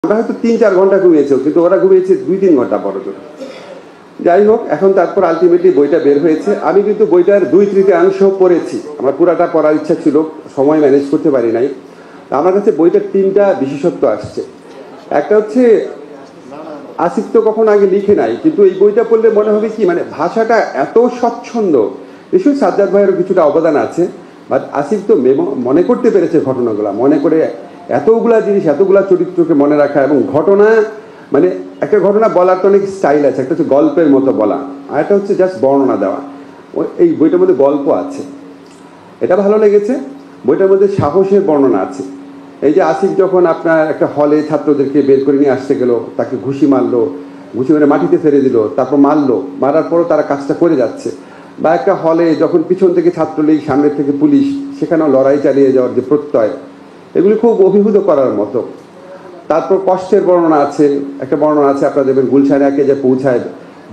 আমরা হয়তো 3-4 ঘন্টা ঘুমিয়েছি, কিন্তু ওরা ঘুমিয়েছে 2-3 ঘন্টা বড় জোর। যাই হোক, এখন তারপর আলটিমেটলি বইটা বের হয়েছে। আমি কিন্তু বইটার 2/3 পড়েছি, আমার পুরাটা পড়ার ইচ্ছা ছিল, সময় ম্যানেজ করতে পারি নাই। আমার কাছে বইটার 3টা বিশেষত্ব আসছে। একটা হচ্ছে, আসিফ তো কখনো আগে লিখে নাই, কিন্তু এই বইটা পড়লে মনে হবে কি, মানে ভাষাটা এত স্বচ্ছন্দ। নিশ্চয়ই সাজ্জাদ ভাইয়েরও কিছুটা অবদান আছে, বাট আসিফ তো মনে করতে পেরেছে ঘটনাগুলা, মনে করে এতগুলা জিনিস, এতগুলা চরিত্রকে মনে রাখা, এবং ঘটনা, মানে একটা ঘটনা বলার তো অনেক স্টাইল আছে। একটা হচ্ছে গল্পের মতো বলা, আর একটা হচ্ছে জাস্ট বর্ণনা দেওয়া। এই বইটার মধ্যে গল্প আছে, এটা ভালো লেগেছে। বইটার মধ্যে সাহসের বর্ণনা আছে। এই যে আসিফ যখন আপনার একটা হলে ছাত্রদেরকে বের করে নিয়ে আসতে গেল, তাকে ঘুষি মারলো, ঘুষি মেরে মাটিতে ফেলে দিল, তারপর মারলো, মারার পরও তারা কাজটা করে যাচ্ছে। বা একটা হলে যখন পিছন থেকে ছাত্রলীগ, সামনে থেকে পুলিশ, সেখানেও লড়াই চালিয়ে যাওয়ার যে প্রত্যয়, এগুলি খুব অভিভূত করার মতো। তারপর কষ্টের বর্ণনা আছে, একটা বর্ণনা আছে আপনারা দেখবেন গুলশানে একে যে পৌঁছায়,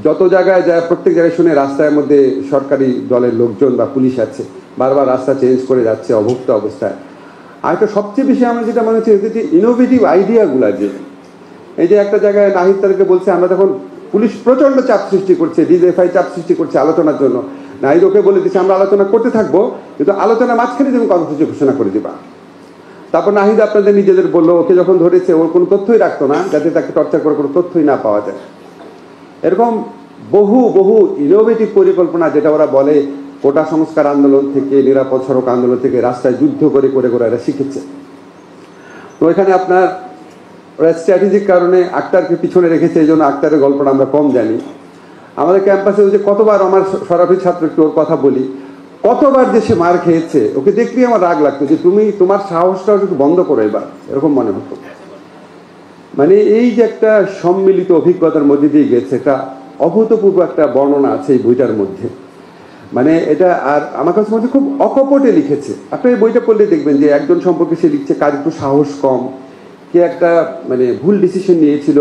যত জায়গায় যায় প্রত্যেক জায়গায় শুনে রাস্তার মধ্যে সরকারি দলের লোকজন বা পুলিশ আছে, বারবার রাস্তা চেঞ্জ করে যাচ্ছে অভুক্ত অবস্থায়। আর একটা সবচেয়ে বেশি আমার যেটা মনে হচ্ছে, যে ইনোভেটিভ আইডিয়াগুলা, যে এই যে একটা জায়গায় নাহিদ তাদেরকে বলছে, আমরা তখন পুলিশ প্রচণ্ড চাপ সৃষ্টি করছে, ডিজিএফআই চাপ সৃষ্টি করছে আলোচনার জন্য। নাহিদ ওকে বলে দিচ্ছে আমরা আলোচনা করতে থাকবো, কিন্তু আলোচনার মাঝখানে তুমি কর্মসূচি ঘোষণা করে দিবা। তারপর নাহিদ আপনাদের নিজেদের বললো, ওকে যখন ধরেছে ওর কোনো তথ্যই রাখতো না, যাতে তাকে টর্চার করে কোনো তথ্যই না পাওয়া যায়। এরকম বহু বহু ইনোভেটিভ পরিকল্পনা, যেটা ওরা বলে কোটা সংস্কার আন্দোলন থেকে, নিরাপদ সড়ক আন্দোলন থেকে, রাস্তায় যুদ্ধ করে করে করে এরা শিখেছে। তো এখানে আপনার ওরা স্ট্র্যাটেজিক কারণে আক্তারকে পিছনে রেখেছে, এই জন্য আক্তারের গল্পটা আমরা কম জানি। আমাদের ক্যাম্পাসে যে কতবার, আমার সরাফি ছাত্র, একটু ওর কথা বলি, কতবার যে সে মার খেয়েছে, ওকে দেখলেই আমার রাগ লাগতো, যে তুমি তোমার সাহসটাও একটু বন্ধ করো এবার, এরকম মনে হতো। মানে এই যে একটা সম্মিলিত অভিজ্ঞতার মধ্যে দিয়ে গেছে, একটা অভূতপূর্ব একটা বর্ণনা আছে এই বইটার মধ্যে। মানে এটা, আর আমার কাছে মধ্যে খুব অকপটে লিখেছে। আপনি এই বইটা পড়লে দেখবেন যে একজন সম্পর্কে সে লিখছে কার একটু সাহস কম, কে একটা মানে ভুল ডিসিশন নিয়েছিল,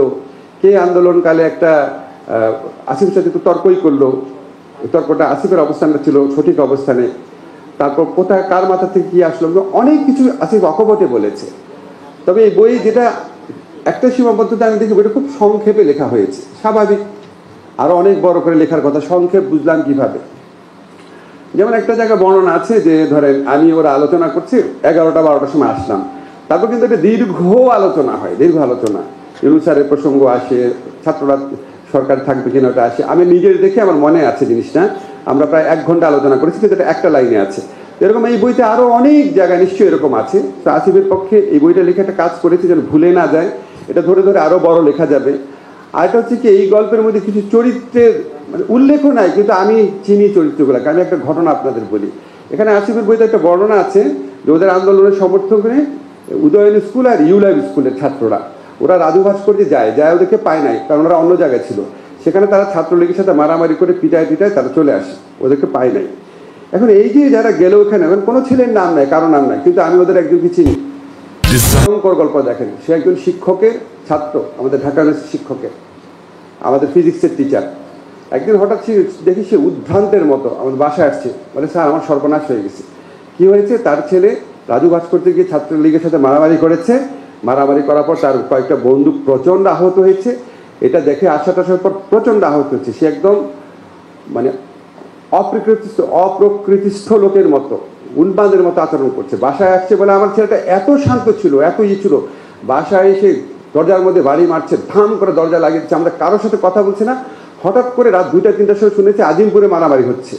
কে আন্দোলনকালে একটা আসিফের সাথে একটু তর্কই করলো, তর্কটা আসিফের অবস্থানটা ছিল সঠিক অবস্থানে, তারপর কোথায় কার মাথা থেকে কি আসলো, অনেক কিছু আসিফ অকপটে বলেছে। তবে এই বই যেটা একটা সীমাবদ্ধতা, আমি দেখি বইটা খুব সংক্ষেপে লেখা হয়েছে, স্বাভাবিক। আরো অনেক বড় করে লেখার কথা, সংক্ষেপ বুঝলাম কিভাবে। যেমন একটা জায়গায় বর্ণনা আছে যে, ধরেন আমি ওরা আলোচনা করছি, 11টা-12টার সময় আসলাম, তারপর কিন্তু একটা দীর্ঘ আলোচনা হয়, দীর্ঘ আলোচনা, ইউনূস স্যারের প্রসঙ্গ আসে, ছাত্ররা সরকার থাকবে কিনা ওটা আসে। আমি নিজের দেখে আমার মনে আছে জিনিসটা, আমরা প্রায় 1 ঘন্টা আলোচনা করেছি, কিন্তু এটা একটা লাইনে আছে। এরকম এই বইতে আরো অনেক জায়গায় নিশ্চয়ই এরকম আছে। তো আসিফের পক্ষে এই বইটা লেখা একটা কাজ করেছে যেন ভুলে না যায়, এটা ধরে ধরে আরো বড় লেখা যাবে। আর এটা হচ্ছে কি, এই গল্পের মধ্যে কিছু চরিত্রের মানে উল্লেখও নাই, কিন্তু আমি চিনি চরিত্রগুলোকে। আমি একটা ঘটনা আপনাদের বলি। এখানে আসিফের বইতে একটা বর্ণনা আছে যে, ওদের আন্দোলনের সমর্থনে উদয়ন স্কুল আর ইউলাইভ স্কুলের ছাত্ররা, ওরা রাজু ভাস্কর্যে যায়, ওদেরকে পায় নাই, কারণ ওরা অন্য জায়গায় ছিল। সেখানে তারা ছাত্রলীগের সাথে মারামারি করে পিটায় তারা চলে আসে, ওদেরকে পায় নাই। এখন এই যে যারা গেল ওখানে, কোনো ছেলের নাম নাই, কারো নাম নাই, কিন্তু আমি ওদের একজনকে চিনি। ভয়ঙ্কর গল্প দেখেন, সে একজন শিক্ষকের ছাত্র, আমাদের ঢাকা ইউনিভার্সিটির শিক্ষকের, আমাদের ফিজিক্সের টিচার। একদিন হঠাৎ দেখি সে উদ্ভ্রান্তের মতো আমাদের বাসায় আসছে, বলে স্যার আমার সর্বনাশ হয়ে গেছে। কি হয়েছে? তার ছেলে রাজু ভাস্কর্যে গিয়ে ছাত্রলীগের সাথে মারামারি করেছে, মারামারি করার পর তার কয়েকটা বন্দুক প্রচণ্ড আহত হয়েছে। এটা দেখে আসার পর প্রচণ্ড আহত হচ্ছে, সে একদম মানে অপ্রকৃতিস্থ লোকের মতো, উন্মাদের মতো আচরণ করছে। বাসায় আসছে বলে, আমার ছেলেটা এত শান্ত ছিল, এত ছিল, বাসায় এসে দরজার মধ্যে বাড়ি মারছে, ধাম করে দরজা লাগিয়ে দিচ্ছে। আমরা কারোর সাথে কথা বলছি না, হঠাৎ করে রাত 2টা-3টার সময় শুনেছে আজিমপুরে মারামারি হচ্ছে,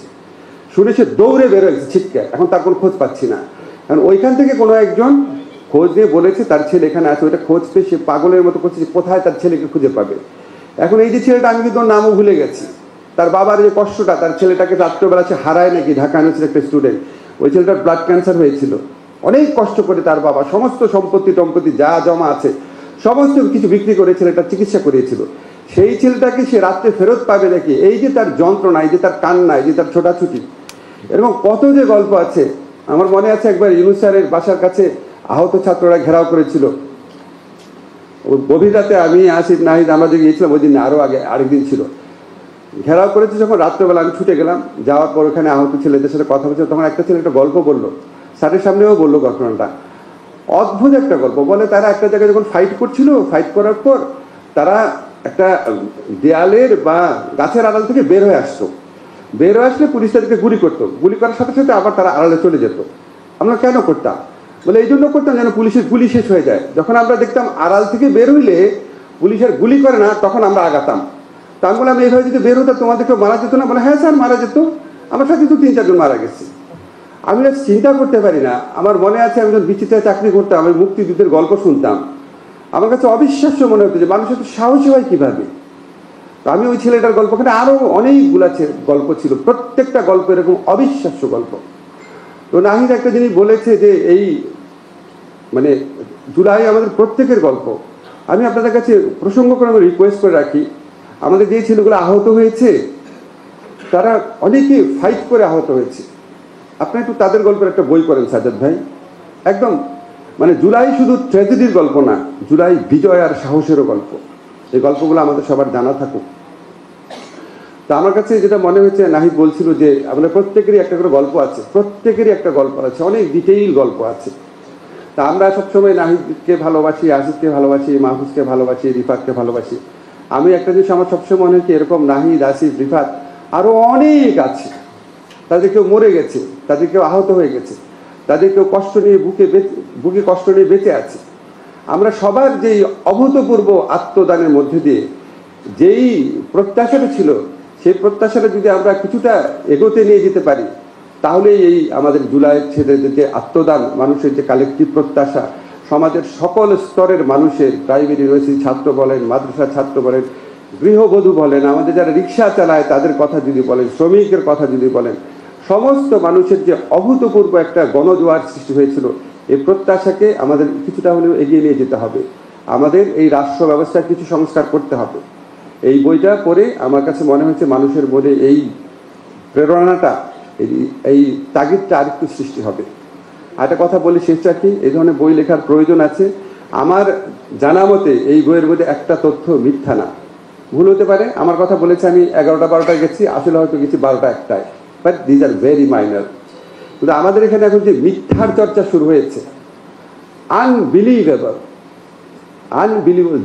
শুনে সে দৌড়ে বেরোয়েছে ছিটকে। এখন তার কোনো খোঁজ পাচ্ছি না, কারণ ওইখান থেকে কোনো একজন খোঁজ নিয়ে বলেছে তার ছেলে এখানে আছে। ওইটা খোঁজ পেয়ে সে পাগলের মতো করছে যে কোথায় তার ছেলেকে খুঁজে পাবে। এখন এই যে ছেলেটা, আমি কিন্তু ওর নামও ভুলে গেছি, তার বাবার যে কষ্টটা, তার ছেলেটাকে রাত্রেবেলা সে হারায় নাকি, ঢাকা ইউনিভার্সিটির একটা স্টুডেন্ট, ওই ছেলেটার ব্লাড ক্যান্সার হয়েছিল। অনেক কষ্ট করে তার বাবা সমস্ত সম্পত্তি যা জমা আছে সমস্ত কিছু বিক্রি করে ছেলেটার চিকিৎসা করিয়েছিল। সেই ছেলেটাকে সে রাত্রে ফেরত পাবে নাকি, এই যে তার যন্ত্রণা, এই যে তার কান্না, এই যে তার ছোটাছুটি, এরকম কত যে গল্প আছে। আমার মনে আছে একবার ইউনূস স্যারের বাসার কাছে আহত ছাত্ররা ঘেরাও করেছিল। গভীর রাতে আমি, আসিফ, নাহিদ আমরা যে গিয়েছিলাম, ওই দিন আরও আগে আরেকদিন ছিল, ঘেরাও করেছে। যখন রাত্রেবেলা আমি ছুটে গেলাম, যাওয়ার পর ওখানে আহত ছেলেদের সাথে কথা বলছে, তখন একটা ছেলে একটা গল্প বললো, স্যারের সামনেও বললো ঘটনাটা। অদ্ভুত একটা গল্প। বলে তারা একটা জায়গায় যখন ফাইট করছিল, ফাইট করার পর তারা একটা দেয়ালের বা গাছের আড়াল থেকে বের হয়ে আসতো। বের হয়ে আসলে পুলিশ তাদেরকে গুলি করতো, গুলি করার সাথে সাথে আবার তারা আড়ালে চলে যেত। আমরা কেন করতাম? বলে এই জন্য করতাম যেন পুলিশের গুলি শেষ হয়ে যায়। যখন আমরা দেখতাম আড়াল থেকে বের হইলে পুলিশের গুলি করে না, তখন আমরা আগাতাম। তা আমি বললাম এইভাবে যদি বের হতো তোমাদেরকে মারা যেত না? বলে হ্যাঁ স্যার, মারা যেত। আমার সাথে তো 3-4 জন মারা গেছে। আমি আজ চিন্তা করতে পারি না, আমার মনে আছে আমি যখন বিচিত্রায় চাকরি করতাম, আমি মুক্তিযুদ্ধের গল্প শুনতাম, আমার কাছে অবিশ্বাস্য মনে হতো যে মানুষের তো সাহসী হয় কীভাবে। তো আমি ওই ছেলেটার গল্পখানে আরও অনেকগুলা গল্প ছিল, প্রত্যেকটা গল্প এরকম অবিশ্বাস্য গল্প। তো নাহিদ একটা জিনিস বলেছে যে এই মানে জুলাই আমাদের প্রত্যেকের গল্প। আমি আপনাদের কাছে প্রসঙ্গক্রমে রিকোয়েস্ট করে রাখি, আমাদের যে ছেলেগুলো আহত হয়েছে তারা অনেকে ফাইট করে আহত হয়েছে। আপনি একটু তাদের গল্পের একটা বই করেন সাজ্জাদ ভাই। একদম মানে জুলাই শুধু ট্র্যাজেডির গল্প না, জুলাই বিজয় আর সাহসেরও গল্প। এই গল্পগুলো আমাদের সবার জানা থাকুক। তা আমার কাছে যেটা মনে হয়েছে, নাহিদ বলছিল যে আমাদের প্রত্যেকেরই একটা করে গল্প আছে, প্রত্যেকেরই একটা গল্প আছে, অনেক ডিটেইল গল্প আছে। তা আমরা সবসময় নাহিদকে ভালোবাসি, আসিফকে ভালোবাসি, মাহফুজকে ভালোবাসি, রিফাতকে ভালোবাসি। আমি একটা জিনিস আমার সবসময় মনে হচ্ছে, এরকম নাহিদ, আসিফ, রিফাত আরও অনেক আছে। তাদের কেউ মরে গেছে, তাদের কেউ আহত হয়ে গেছে, তাদের কেউ কষ্ট নিয়ে বুকে কষ্ট নিয়ে বেঁচে আছে। আমরা সবার যেই অভূতপূর্ব আত্মদানের মধ্যে দিয়ে যেই প্রত্যাশাটা ছিল, সেই প্রত্যাশাটা যদি আমরা কিছুটা এগোতে নিয়ে যেতে পারি, তাহলে এই আমাদের জুলাইয়ের ছেলেদের যে আত্মদান, মানুষের যে কালেকটিভ প্রত্যাশা, সমাজের সকল স্তরের মানুষের, প্রাইমারি রয়েছে ছাত্র বলেন, মাদ্রাসার ছাত্র বলেন, গৃহবধূ বলেন, আমাদের যারা রিক্সা চালায় তাদের কথা যদি বলেন, শ্রমিকের কথা যদি বলেন, সমস্ত মানুষের যে অভূতপূর্ব একটা গণজোয়ার সৃষ্টি হয়েছিল, এই প্রত্যাশাকে আমাদের কিছুটা হলেও এগিয়ে নিয়ে যেতে হবে। আমাদের এই রাষ্ট্র ব্যবস্থার কিছু সংস্কার করতে হবে। এই বইটা পড়ে আমার কাছে মনে হয়েছে মানুষের মনে এই প্রেরণাটা, এই তাগিদটা আরেকটু সৃষ্টি হবে। একটা কথা বলি শেষ রাখি, এই ধরনের বই লেখার প্রয়োজন আছে। আমার জানা মতে এই বইয়ের মধ্যে একটা তথ্য মিথ্যা না, ভুল হতে পারে। আমার কথা বলেছে আমি 11টা-12টায় গেছি, আসলে হয়তো গেছি 12টা-1টায়, but these are very minor. কিন্তু আমাদের এখানে এখন যে মিথ্যার চর্চা শুরু হয়েছে, আনবিলিভেবল,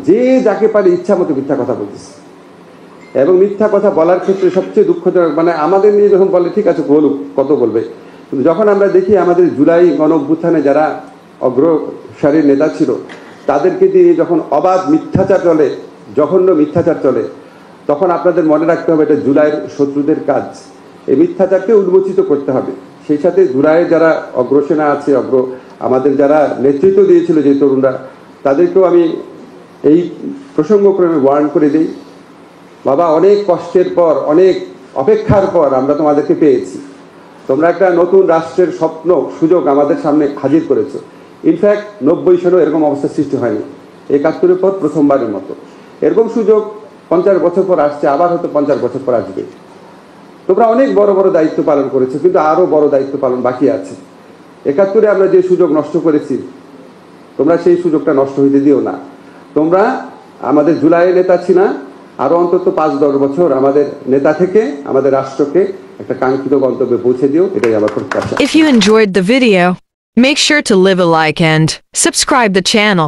যে যাকে পারে ইচ্ছা মতো মিথ্যা কথা বলতেছে। এবং মিথ্যা কথা বলার ক্ষেত্রে সবচেয়ে দুঃখজনক, মানে আমাদের নিয়ে যখন বলে ঠিক আছে বলুক, কত বলবে, কিন্তু যখন আমরা দেখি আমাদের জুলাই গণ-অভ্যুত্থানে যারা অগ্রসারীর নেতা ছিল, তাদেরকে দিয়ে যখন অবাধ মিথ্যাচার চলে, জঘন্য মিথ্যাচার চলে, তখন আপনাদের মনে রাখতে হবে এটা জুলাইয়ের শত্রুদের কাজ। এই মিথ্যাচারকে উন্মোচিত করতে হবে। সেই সাথে জুলাইয়ের যারা অগ্রসেনা আছে, আমাদের যারা নেতৃত্ব দিয়েছিল যে তরুণরা, তাদেরকেও আমি এই প্রসঙ্গক্রমে ওয়ার্ন করে দিই, বাবা অনেক কষ্টের পর, অনেক অপেক্ষার পর আমরা তোমাদেরকে পেয়েছি। তোমরা একটা নতুন রাষ্ট্রের স্বপ্ন, সুযোগ আমাদের সামনে হাজির করেছো। ইনফ্যাক্ট 90 সালেও এরকম অবস্থা সৃষ্টি হয়নি, 71-এর পর প্রথমবারের মতো। এরকম সুযোগ 50 বছর পর আসছে, আবার হয়তো 50 বছর পর আসবে। তোমরা অনেক বড় বড় দায়িত্ব পালন করেছো, কিন্তু আরও বড় দায়িত্ব পালন বাকি আছে। 71-এ আমরা যে সুযোগ নষ্ট করেছি, তোমরা সেই সুযোগটা নষ্ট হইতে দিও না। তোমরা আমাদের জুলাইয়ের নেতা ছিল, আরো অন্তত 5-10 বছর আমাদের নেতা থেকে আমাদের রাষ্ট্রকে একটা কাঙ্ক্ষিত গন্তব্যে পৌঁছে দিও, এটাই আমার প্রত্যাশা। If you enjoyed the video, make sure to leave a like and subscribe the channel.